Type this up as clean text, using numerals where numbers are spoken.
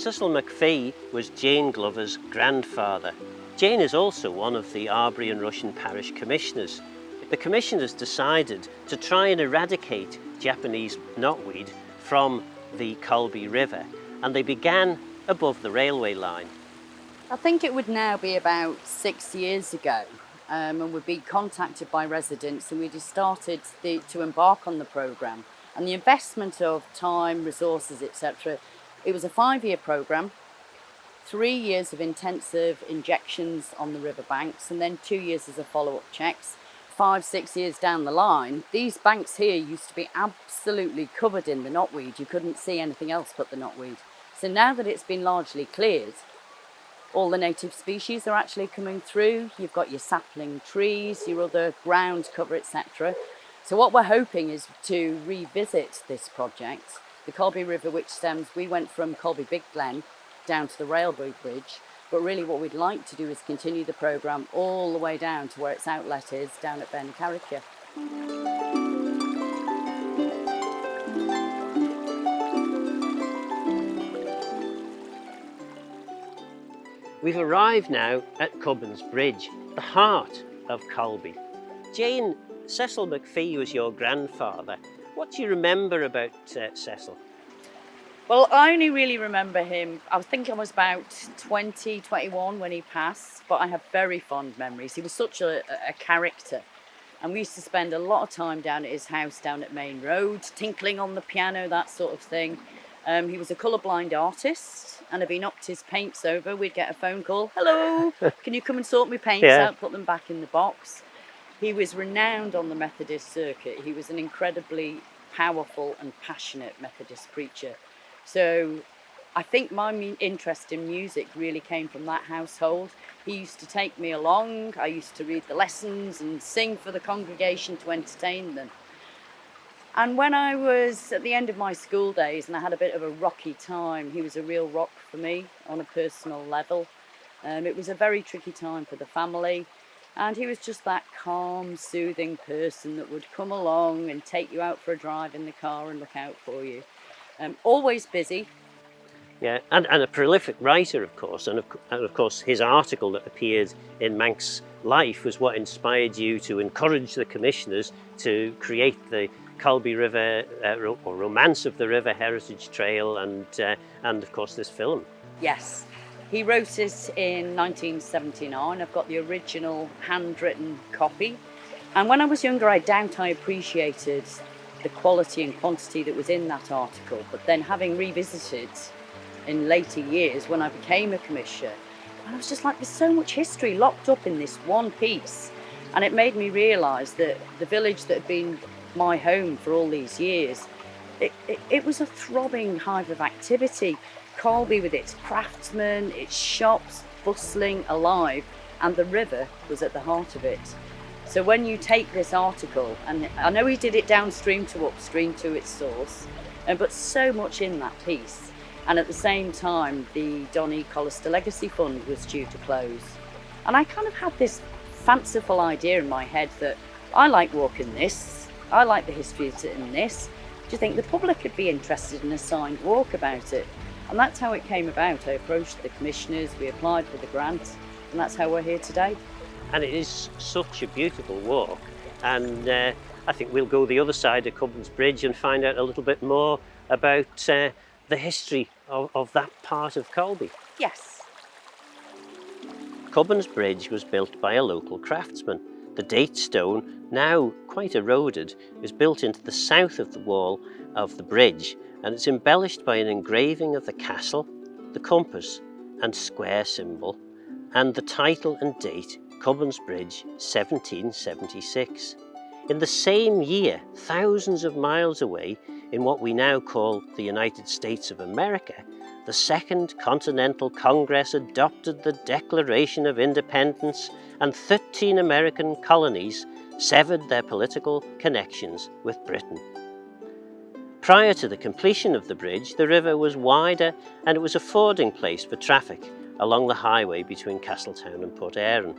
Cecil McPhee was Jane Glover's grandfather. Jane is also one of the Arbury and Russian parish commissioners. The commissioners decided to try and eradicate Japanese knotweed from the Colby River, and they began above the railway line. I think it would now be about 6 years ago, and we'd been contacted by residents, and we just started to embark on the programme. And the investment of time, resources, etc., it was a 5-year programme, 3 years of intensive injections on the river banks, and then 2 years as a follow-up checks. 5-6 years down the line, these banks here used to be absolutely covered in the knotweed. You couldn't see anything else but the knotweed. So now that it's been largely cleared, all the native species are actually coming through. You've got your sapling trees, your other ground cover, etc. So what we're hoping is to revisit this project. The Colby River, which stems, we went from Colby Big Glen down to the railway bridge, but really what we'd like to do is continue the programme all the way down to where its outlet is, down at Ben Carricker. We've arrived now at Cubbins Bridge, the heart of Colby. Jane, Cecil McPhee was your grandfather. What do you remember about Cecil? Well, I only really remember him, I think I was about 20, 21 when he passed, but I have very fond memories. He was such a character, and we used to spend a lot of time down at his house down at Main Road, tinkling on the piano, that sort of thing. He was a colourblind artist, and if he knocked his paints over, we'd get a phone call. Hello, can you come and sort my paints out, put them back in the box? He was renowned on the Methodist circuit. He was an incredibly powerful and passionate Methodist preacher. So I think my interest in music really came from that household. He used to take me along. I used to read the lessons and sing for the congregation to entertain them. And when I was at the end of my school days and I had a bit of a rocky time, he was a real rock for me on a personal level. It was a very tricky time for the family. And he was just that calm, soothing person that would come along and take you out for a drive in the car and look out for you. Always busy. Yeah, and a prolific writer, of course, and of course his article that appeared in Manx Life was what inspired you to encourage the commissioners to create the Colby River, or Romance of the River Heritage Trail, and of course this film. Yes, he wrote it in 1979. I've got the original handwritten copy, and when I was younger I doubt I appreciated the quality and quantity that was in that article, but then having revisited in later years when I became a commissioner, I was just like, there's so much history locked up in this one piece, and it made me realise that the village that had been my home for all these years, it was a throbbing hive of activity. Colby with its craftsmen, its shops, bustling, alive, and the river was at the heart of it. So when you take this article, and I know he did it downstream to upstream to its source, but so much in that piece. And at the same time, the Donny Collister Legacy Fund was due to close. And I kind of had this fanciful idea in my head that I like walking this, I like the history in this. Do you think the public would be interested in a signed walk about it? And that's how it came about. I approached the commissioners, we applied for the grant, and that's how we're here today. And it is such a beautiful walk, and I think we'll go the other side of Cubbins Bridge and find out a little bit more about the history of that part of Colby. Yes. Cubbins Bridge was built by a local craftsman. The date stone, now quite eroded, is built into the south of the wall of the bridge, and it's embellished by an engraving of the castle, the compass and square symbol, and the title and date, Cubbins Bridge, 1776. In the same year, thousands of miles away, in what we now call the United States of America, the Second Continental Congress adopted the Declaration of Independence, and 13 American colonies severed their political connections with Britain. Prior to the completion of the bridge, the river was wider and it was a fording place for traffic along the highway between Castletown and Port Erin.